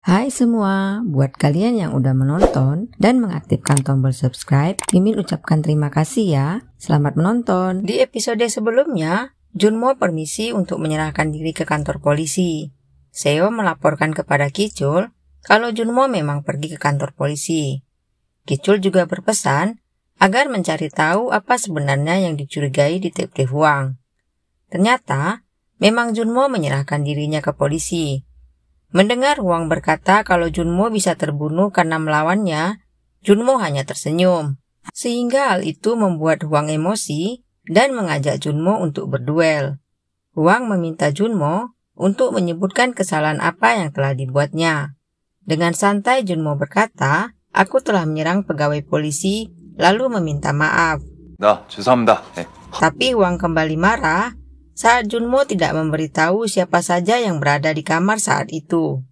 Hai semua, buat kalian yang udah menonton dan mengaktifkan tombol subscribe, Mimin ucapkan terima kasih ya. Selamat menonton. Di episode sebelumnya, Junmo permisi untuk menyerahkan diri ke kantor polisi. Seo melaporkan kepada Ki-chul kalau Junmo memang pergi ke kantor polisi. Ki-chul juga berpesan agar mencari tahu apa sebenarnya yang dicurigai detektif Hwang. Ternyata, memang Junmo menyerahkan dirinya ke polisi. Mendengar Hwang berkata kalau Junmo bisa terbunuh karena melawannya, Junmo hanya tersenyum. Sehingga hal itu membuat Hwang emosi dan mengajak Junmo untuk berduel. Hwang meminta Junmo untuk menyebutkan kesalahan apa yang telah dibuatnya. Dengan santai Junmo berkata, "Aku telah menyerang pegawai polisi lalu meminta maaf." 죄송합니다. Tapi Hwang kembali marah saat Junmo tidak memberitahu siapa saja yang berada di kamar saat itu.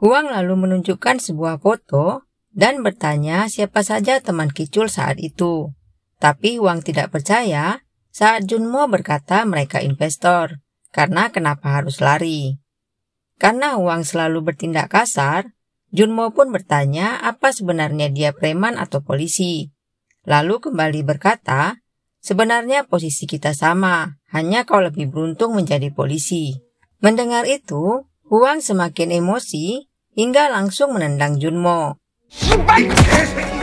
Hwang lalu menunjukkan sebuah foto dan bertanya siapa saja teman Ki-chul saat itu. Tapi Hwang tidak percaya saat Junmo berkata mereka investor, karena kenapa harus lari. Karena Hwang selalu bertindak kasar, Junmo pun bertanya apa sebenarnya dia preman atau polisi. Lalu kembali berkata, "Sebenarnya posisi kita sama, hanya kau lebih beruntung menjadi polisi." Mendengar itu, Hwang semakin emosi hingga langsung menendang Junmo.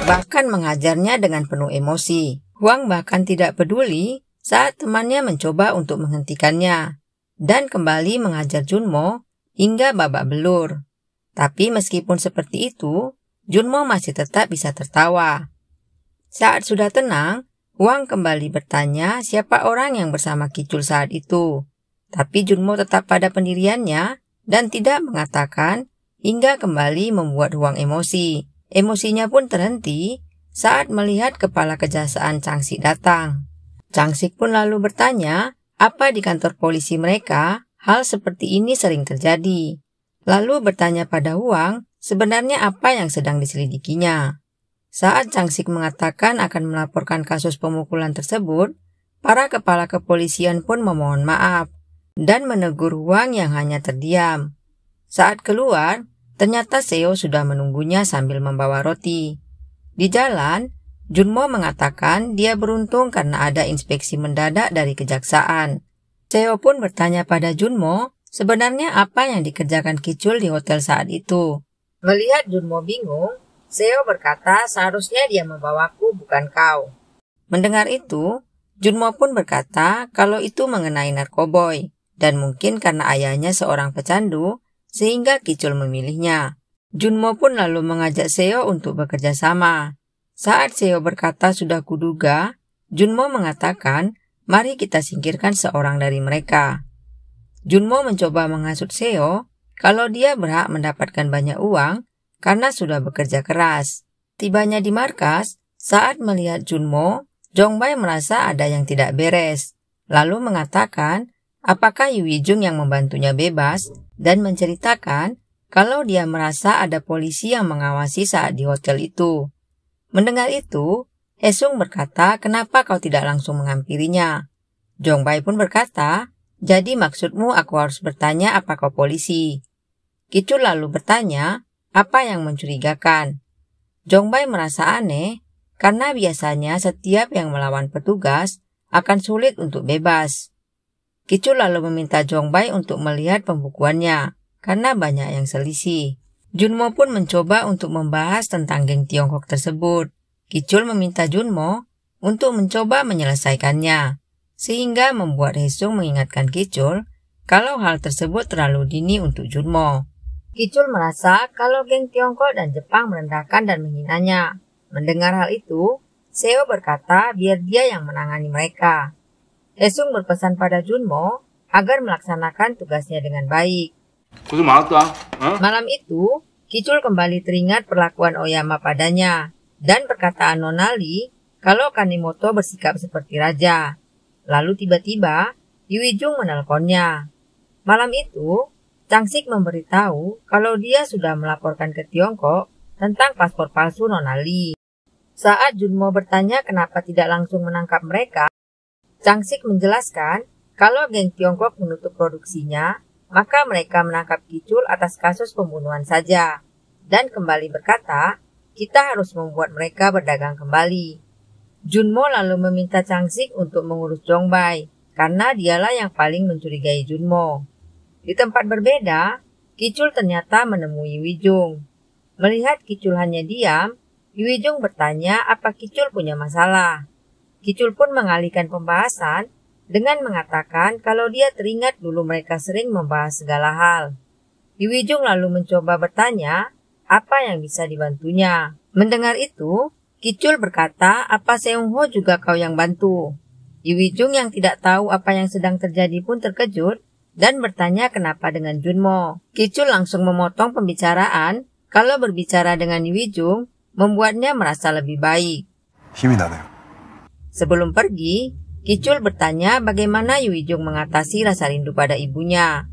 Bahkan mengajarnya dengan penuh emosi. Hwang bahkan tidak peduli saat temannya mencoba untuk menghentikannya dan kembali mengajar Junmo hingga babak belur. Tapi meskipun seperti itu, Junmo masih tetap bisa tertawa. Saat sudah tenang, Hwang kembali bertanya siapa orang yang bersama Ki-chul saat itu. Tapi Junmo tetap pada pendiriannya dan tidak mengatakan hingga kembali membuat Hwang emosi. Emosinya pun terhenti saat melihat kepala kejaksaan Chang-sik datang. Chang-sik pun lalu bertanya apa di kantor polisi mereka hal seperti ini sering terjadi. Lalu bertanya pada Hwang sebenarnya apa yang sedang diselidikinya. Saat Chang-sik mengatakan akan melaporkan kasus pemukulan tersebut, para kepala kepolisian pun memohon maaf dan menegur Hwang yang hanya terdiam. Saat keluar, ternyata Seo sudah menunggunya sambil membawa roti. Di jalan, Junmo mengatakan dia beruntung karena ada inspeksi mendadak dari kejaksaan. Seo pun bertanya pada Junmo sebenarnya apa yang dikerjakan Ki-chul di hotel saat itu. Melihat Junmo bingung, Seo berkata seharusnya dia membawaku bukan kau. Mendengar itu, Junmo pun berkata kalau itu mengenai narkoboy dan mungkin karena ayahnya seorang pecandu sehingga Ki-chul memilihnya. Junmo pun lalu mengajak Seo untuk bekerja sama. Saat Seo berkata sudah kuduga, Junmo mengatakan mari kita singkirkan seorang dari mereka. Junmo mencoba menghasut Seo kalau dia berhak mendapatkan banyak uang karena sudah bekerja keras. Tibanya di markas, saat melihat Junmo, Jong-bae merasa ada yang tidak beres. Lalu mengatakan, apakah Yu Jung yang membantunya bebas dan menceritakan kalau dia merasa ada polisi yang mengawasi saat di hotel itu. Mendengar itu, Haesung berkata, kenapa kau tidak langsung menghampirinya? Jong-bae pun berkata, jadi maksudmu aku harus bertanya apa kau polisi? Ki-chul lalu bertanya, apa yang mencurigakan? Jong-bae merasa aneh karena biasanya setiap yang melawan petugas akan sulit untuk bebas. Ki-chul lalu meminta Jong-bae untuk melihat pembukuannya karena banyak yang selisih. Junmo pun mencoba untuk membahas tentang geng Tiongkok tersebut. Ki-chul meminta Junmo untuk mencoba menyelesaikannya, sehingga membuat Haesung mengingatkan Ki-chul kalau hal tersebut terlalu dini untuk Junmo. Ki-chul merasa kalau geng Tiongkok dan Jepang merendahkan dan menghinanya. Mendengar hal itu, Seo berkata biar dia yang menangani mereka. Haesung berpesan pada Junmo agar melaksanakan tugasnya dengan baik. Malam itu, Ki-chul kembali teringat perlakuan Oyama padanya dan perkataan Nonali kalau Kanemoto bersikap seperti raja. Lalu tiba-tiba, Yu Jung menelponnya. Malam itu, Chang-sik memberitahu kalau dia sudah melaporkan ke Tiongkok tentang paspor palsu Nonali. Saat Junmo bertanya kenapa tidak langsung menangkap mereka, Chang-sik menjelaskan kalau geng Tiongkok menutup produksinya, maka mereka menangkap Ki-chul atas kasus pembunuhan saja. dan kembali berkata, kita harus membuat mereka berdagang kembali. Junmo lalu meminta Changsik untuk mengurus Jongbai, karena dialah yang paling mencurigai Junmo. Di tempat berbeda, Kicul ternyata menemui Wijung. Melihat Kicul hanya diam, Wijung bertanya apa Kicul punya masalah. Kicul pun mengalihkan pembahasan dengan mengatakan kalau dia teringat dulu mereka sering membahas segala hal. Wijung lalu mencoba bertanya apa yang bisa dibantunya. Mendengar itu, Kicul berkata apa Seung Ho juga kau yang bantu. Wijung yang tidak tahu apa yang sedang terjadi pun terkejut dan bertanya kenapa dengan Junmo. Kicul langsung memotong pembicaraan kalau berbicara dengan Wijung membuatnya merasa lebih baik. 힘이 나네요. Sebelum pergi, Kicul bertanya bagaimana Wijung mengatasi rasa rindu pada ibunya.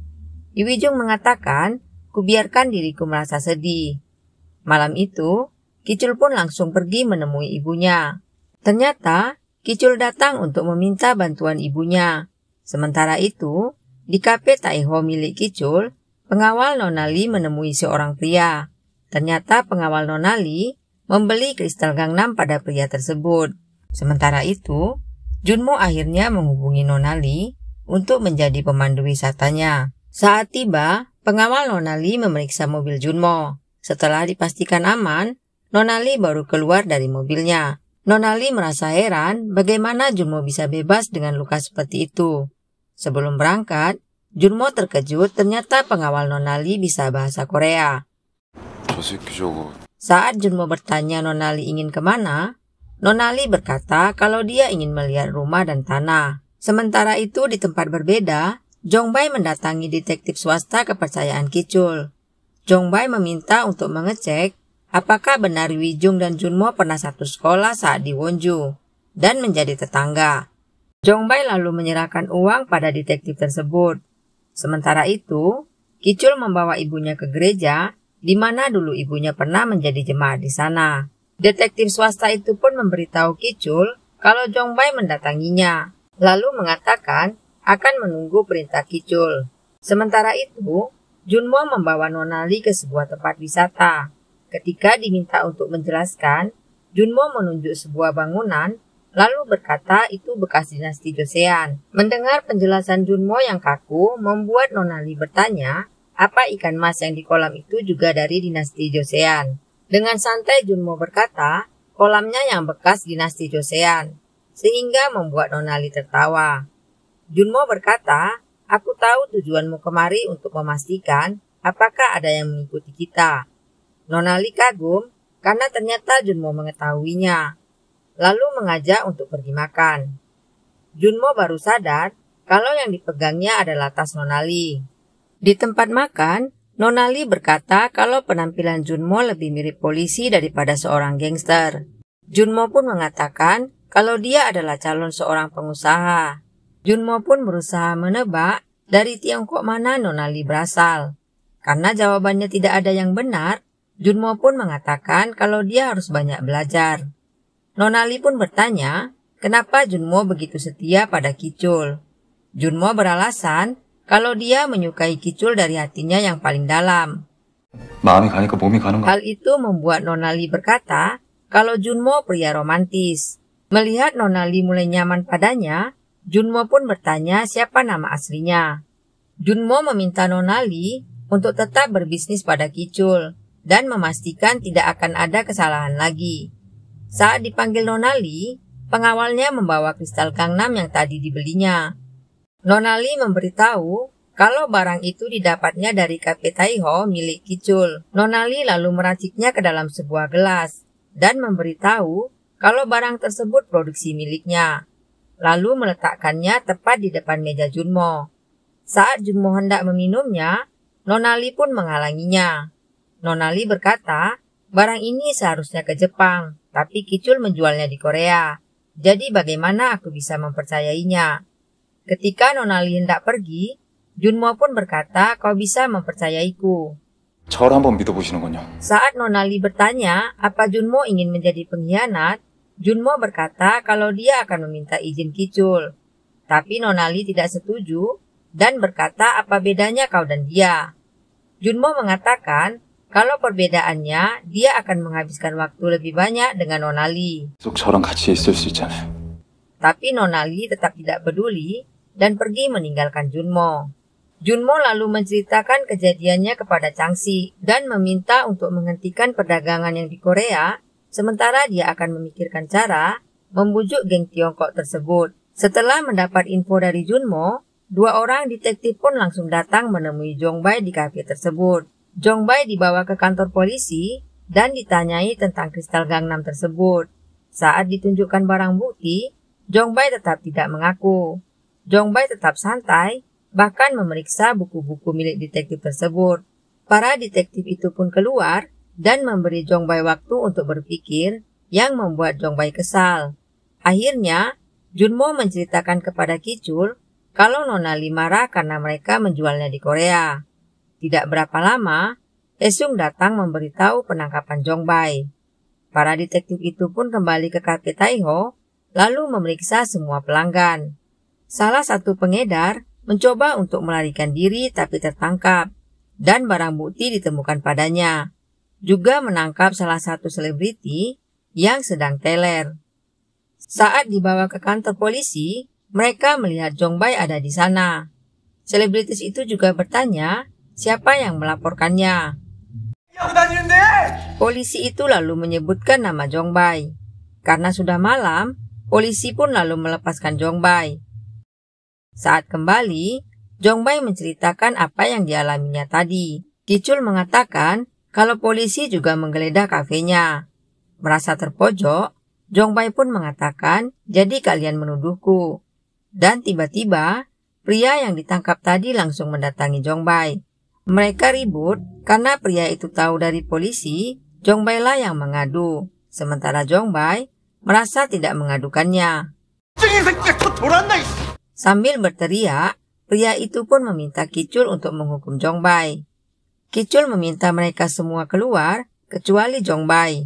Wijung mengatakan, kubiarkan diriku merasa sedih. Malam itu, Kicul pun langsung pergi menemui ibunya. Ternyata, Kicul datang untuk meminta bantuan ibunya. Sementara itu, di kafe Taiho milik Kicul, pengawal Nonali menemui seorang pria. Ternyata pengawal Nonali membeli kristal Gangnam pada pria tersebut. Sementara itu, Junmo akhirnya menghubungi Nonali untuk menjadi pemandu wisatanya. Saat tiba, pengawal Nonali memeriksa mobil Junmo. Setelah dipastikan aman, Nonali baru keluar dari mobilnya. Nonali merasa heran bagaimana Junmo bisa bebas dengan luka seperti itu. Sebelum berangkat, Junmo terkejut ternyata pengawal Nonali bisa bahasa Korea. Saat Junmo bertanya Nonali ingin kemana, Nonali berkata kalau dia ingin melihat rumah dan tanah. Sementara itu di tempat berbeda, Jongbai mendatangi detektif swasta kepercayaan Kicul. Jongbai meminta untuk mengecek apakah benar Wijung dan Junmo pernah satu sekolah saat di Wonju dan menjadi tetangga. Jongbai lalu menyerahkan uang pada detektif tersebut. Sementara itu, Kicul membawa ibunya ke gereja, di mana dulu ibunya pernah menjadi jemaat di sana. Detektif swasta itu pun memberitahu Kicul kalau Jongbai mendatanginya, lalu mengatakan akan menunggu perintah Kicul. Sementara itu, Junmo membawa Nonali ke sebuah tempat wisata. Ketika diminta untuk menjelaskan, Junmo menunjuk sebuah bangunan, lalu berkata itu bekas dinasti Joseon. Mendengar penjelasan Junmo yang kaku, membuat Nonali bertanya, apa ikan mas yang di kolam itu juga dari dinasti Joseon. Dengan santai Junmo berkata, kolamnya yang bekas dinasti Joseon, sehingga membuat Nonali tertawa. Junmo berkata, aku tahu tujuanmu kemari untuk memastikan apakah ada yang mengikuti kita. Nonali kagum karena ternyata Junmo mengetahuinya, lalu mengajak untuk pergi makan. Junmo baru sadar kalau yang dipegangnya adalah tas Nonali. Di tempat makan, Nonali berkata kalau penampilan Junmo lebih mirip polisi daripada seorang gangster. Junmo pun mengatakan kalau dia adalah calon seorang pengusaha. Junmo pun berusaha menebak dari Tiongkok mana Nonali berasal. Karena jawabannya tidak ada yang benar, Junmo pun mengatakan kalau dia harus banyak belajar. Nonali pun bertanya, kenapa Junmo begitu setia pada Kicul. Junmo beralasan kalau dia menyukai Kicul dari hatinya yang paling dalam. Hal itu membuat Nonali berkata kalau Junmo pria romantis. Melihat Nonali mulai nyaman padanya, Junmo pun bertanya siapa nama aslinya. Junmo meminta Nonali untuk tetap berbisnis pada Kicul dan memastikan tidak akan ada kesalahan lagi. Saat dipanggil Nonali, pengawalnya membawa kristal Gangnam yang tadi dibelinya. Nonali memberitahu kalau barang itu didapatnya dari kafe Taiho milik Kicul. Nonali lalu meraciknya ke dalam sebuah gelas dan memberitahu kalau barang tersebut produksi miliknya. Lalu meletakkannya tepat di depan meja Junmo. Saat Junmo hendak meminumnya, Nonali pun menghalanginya. Nonali berkata, barang ini seharusnya ke Jepang, tapi Kicul menjualnya di Korea. Jadi bagaimana aku bisa mempercayainya? Ketika Nonali hendak pergi, Junmo pun berkata, kau bisa mempercayaiku. Saat Nonali bertanya, apa Junmo ingin menjadi pengkhianat, Junmo berkata kalau dia akan meminta izin Kicul. Tapi Nonali tidak setuju dan berkata apa bedanya kau dan dia. Junmo mengatakan, Kalau perbedaannya, dia akan menghabiskan waktu lebih banyak dengan Nona Lee. 계속 저랑 같이 있을 수 있잖아요. Tapi Nona Lee tetap tidak peduli dan pergi meninggalkan Junmo. Junmo lalu menceritakan kejadiannya kepada Changsi dan meminta untuk menghentikan perdagangan yang di Korea, sementara dia akan memikirkan cara membujuk geng Tiongkok tersebut. Setelah mendapat info dari Junmo, 2 orang detektif pun langsung datang menemui Jongbai di kafe tersebut. Jongbai dibawa ke kantor polisi dan ditanyai tentang kristal Gangnam tersebut. Saat ditunjukkan barang bukti, Jongbai tetap tidak mengaku. Jongbai tetap santai, bahkan memeriksa buku-buku milik detektif tersebut. Para detektif itu pun keluar dan memberi Jongbai waktu untuk berpikir, yang membuat Jongbai kesal. Akhirnya, Junmo menceritakan kepada Kichul kalau Nona Lee marah karena mereka menjualnya di Korea. Tidak berapa lama, Esung datang memberitahu penangkapan Jongbai. Para detektif itu pun kembali ke kafe Taiho, lalu memeriksa semua pelanggan. Salah satu pengedar mencoba untuk melarikan diri tapi tertangkap, dan barang bukti ditemukan padanya. Juga menangkap salah satu selebriti yang sedang teler. Saat dibawa ke kantor polisi, mereka melihat Jongbai ada di sana. Selebritis itu juga bertanya siapa yang melaporkannya. Polisi itu lalu menyebutkan nama Jongbai. Karena sudah malam, polisi pun lalu melepaskan Jongbai. Saat kembali, Jongbai menceritakan apa yang dialaminya tadi. Kichul mengatakan kalau polisi juga menggeledah kafenya. Merasa terpojok, Jongbai pun mengatakan, jadi kalian menuduhku. Dan tiba-tiba, pria yang ditangkap tadi langsung mendatangi Jongbai. Mereka ribut karena pria itu tahu dari polisi, Jongbai lah yang mengadu. Sementara Jongbai merasa tidak mengadukannya. Sambil berteriak, pria itu pun meminta Kichul untuk menghukum Jongbai. Kichul meminta mereka semua keluar, kecuali Jongbai.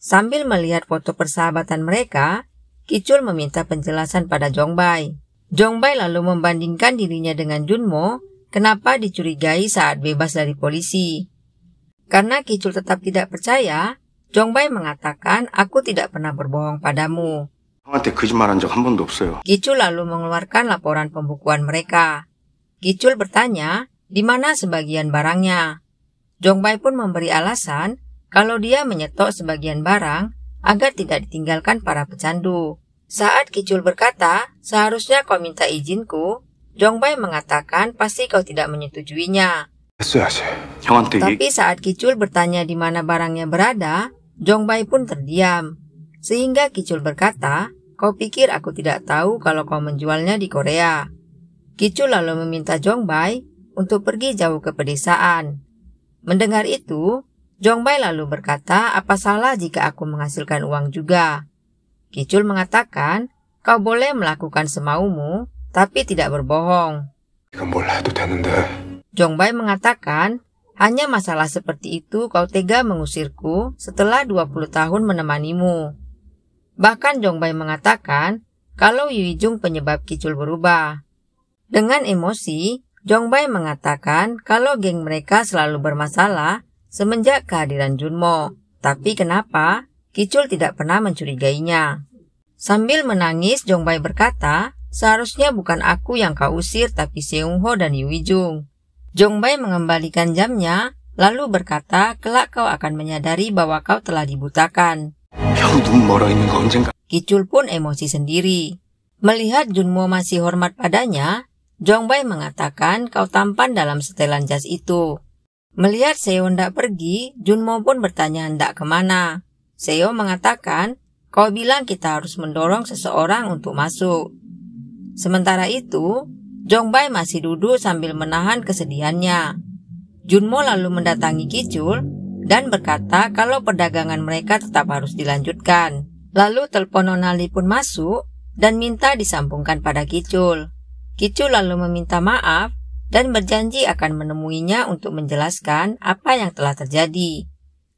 Sambil melihat foto persahabatan mereka, Kichul meminta penjelasan pada Jongbai. Jongbai lalu membandingkan dirinya dengan Junmo, kenapa dicurigai saat bebas dari polisi. Karena Kichul tetap tidak percaya, Jongbai mengatakan, aku tidak pernah berbohong padamu. Kichul lalu mengeluarkan laporan pembukuan mereka. Kichul bertanya, di mana sebagian barangnya. Jongbai pun memberi alasan kalau dia menyetok sebagian barang agar tidak ditinggalkan para pecandu. Saat Kichul berkata, seharusnya kau minta izinku, Jongbai mengatakan pasti kau tidak menyetujuinya. Tapi saat Kichul bertanya di mana barangnya berada, Jongbai pun terdiam. Sehingga Kichul berkata, kau pikir aku tidak tahu kalau kau menjualnya di Korea. Kichul lalu meminta Jongbai untuk pergi jauh ke pedesaan. Mendengar itu, Jongbai lalu berkata, apa salah jika aku menghasilkan uang juga? Kichul mengatakan, kau boleh melakukan semaumu, tapi tidak berbohong. Jongbai mengatakan, hanya masalah seperti itu kau tega mengusirku setelah 20 tahun menemanimu. Bahkan Jongbai mengatakan, kalau Yuijung penyebab Kichul berubah. Dengan emosi, Jongbai mengatakan kalau geng mereka selalu bermasalah semenjak kehadiran Junmo. Tapi kenapa Kichul tidak pernah mencurigainya? Sambil menangis, Jongbai berkata, seharusnya bukan aku yang kau usir tapi Seung-ho dan Yuijung. Jongbai mengembalikan jamnya, lalu berkata, kelak kau akan menyadari bahwa kau telah dibutakan. Kichul pun emosi sendiri. Melihat Junmo masih hormat padanya, Jongbai mengatakan kau tampan dalam setelan jas itu. Melihat Seo hendak pergi, Junmo pun bertanya hendak kemana. Seo mengatakan, kau bilang kita harus mendorong seseorang untuk masuk. Sementara itu, Jongbai masih duduk sambil menahan kesedihannya. Junmo lalu mendatangi Kichul dan berkata kalau perdagangan mereka tetap harus dilanjutkan. Lalu telepon Nona Lee pun masuk dan minta disambungkan pada Kichul. Kichul lalu meminta maaf dan berjanji akan menemuinya untuk menjelaskan apa yang telah terjadi.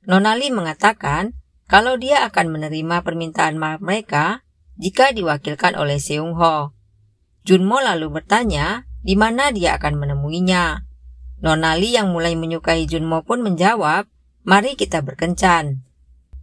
Nona Lee mengatakan kalau dia akan menerima permintaan maaf mereka jika diwakilkan oleh Seung-ho. Junmo lalu bertanya di mana dia akan menemuinya. Nona Lee yang mulai menyukai Junmo pun menjawab, "Mari kita berkencan."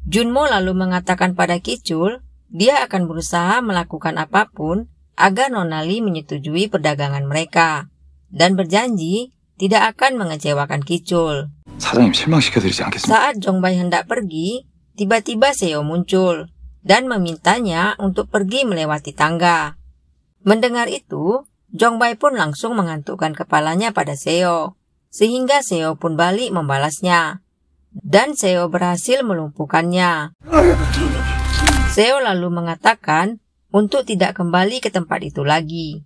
Junmo lalu mengatakan pada Kicul, dia akan berusaha melakukan apapun agar Nona Lee menyetujui perdagangan mereka, dan berjanji tidak akan mengecewakan Kicul. 사장님 실망시켜드리지 않겠습니다. Saat Jongbai hendak pergi, tiba-tiba Seo muncul dan memintanya untuk pergi melewati tangga. Mendengar itu, Jongbai pun langsung mengantukkan kepalanya pada Seo, sehingga Seo pun balik membalasnya. Dan Seo berhasil melumpuhkannya. Seo lalu mengatakan untuk tidak kembali ke tempat itu lagi.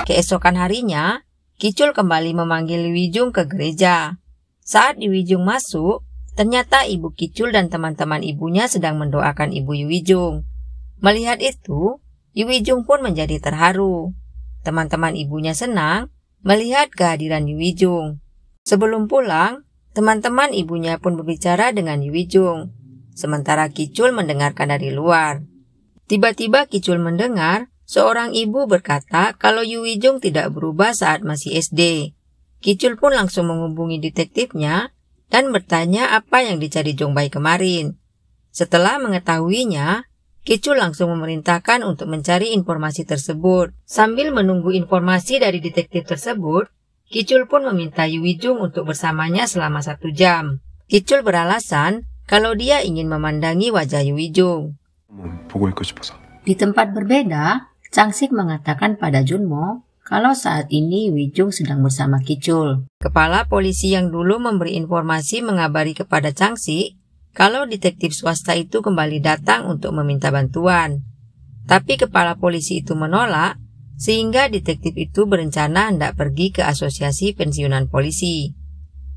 Keesokan harinya, Kicul kembali memanggil Wijung ke gereja. Saat Wijung masuk, ternyata ibu Kicul dan teman-teman ibunya sedang mendoakan ibu Wijung. Melihat itu, Wijung pun menjadi terharu. Teman-teman ibunya senang melihat kehadiran Wijung. Sebelum pulang, teman-teman ibunya pun berbicara dengan Wijung, sementara Kicul mendengarkan dari luar. Tiba-tiba Kicul mendengar seorang ibu berkata kalau Wijung tidak berubah saat masih SD. Kicul pun langsung menghubungi detektifnya dan bertanya apa yang dicari Jongbai kemarin. Setelah mengetahuinya, Kicul langsung memerintahkan untuk mencari informasi tersebut. Sambil menunggu informasi dari detektif tersebut, Kicul pun meminta Wijung untuk bersamanya selama 1 jam. Kicul beralasan kalau dia ingin memandangi wajah Wijung. 보고 있고 싶어서. Di tempat berbeda, Changsik mengatakan pada Junmo kalau saat ini Wijung sedang bersama Kicul. Kepala polisi yang dulu memberi informasi mengabari kepada Changsik kalau detektif swasta itu kembali datang untuk meminta bantuan. Tapi kepala polisi itu menolak, sehingga detektif itu berencana hendak pergi ke asosiasi pensiunan polisi.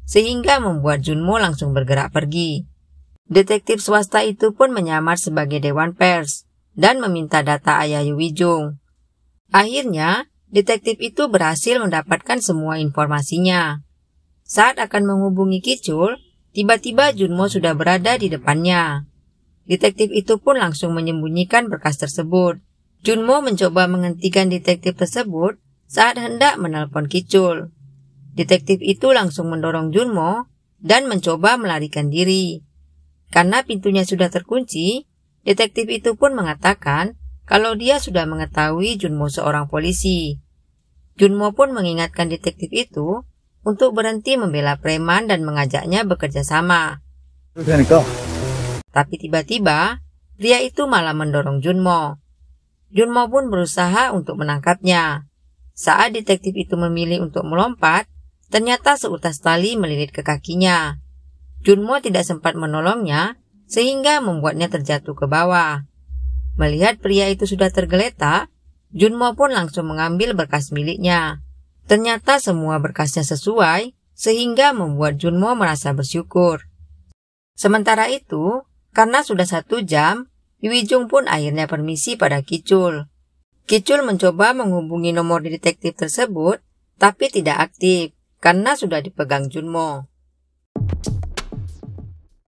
Sehingga membuat Junmo langsung bergerak pergi. Detektif swasta itu pun menyamar sebagai dewan pers dan meminta data ayah Wijung. Akhirnya, detektif itu berhasil mendapatkan semua informasinya. Saat akan menghubungi Kicul, tiba-tiba Junmo sudah berada di depannya. Detektif itu pun langsung menyembunyikan berkas tersebut. Junmo mencoba menghentikan detektif tersebut saat hendak menelpon Kicul. Detektif itu langsung mendorong Junmo dan mencoba melarikan diri. Karena pintunya sudah terkunci, detektif itu pun mengatakan kalau dia sudah mengetahui Junmo seorang polisi. Junmo pun mengingatkan detektif itu untuk berhenti membela preman dan mengajaknya bekerja sama. Tapi tiba-tiba, pria itu malah mendorong Junmo. Junmo pun berusaha untuk menangkapnya. Saat detektif itu memilih untuk melompat, ternyata seutas tali melilit ke kakinya. Junmo tidak sempat menolongnya, sehingga membuatnya terjatuh ke bawah. Melihat pria itu sudah tergeletak, Junmo pun langsung mengambil berkas miliknya. Ternyata semua berkasnya sesuai, sehingga membuat Junmo merasa bersyukur. Sementara itu, karena sudah 1 jam, Wijung pun akhirnya permisi pada Kicul. Kicul mencoba menghubungi nomor detektif tersebut, tapi tidak aktif karena sudah dipegang Junmo.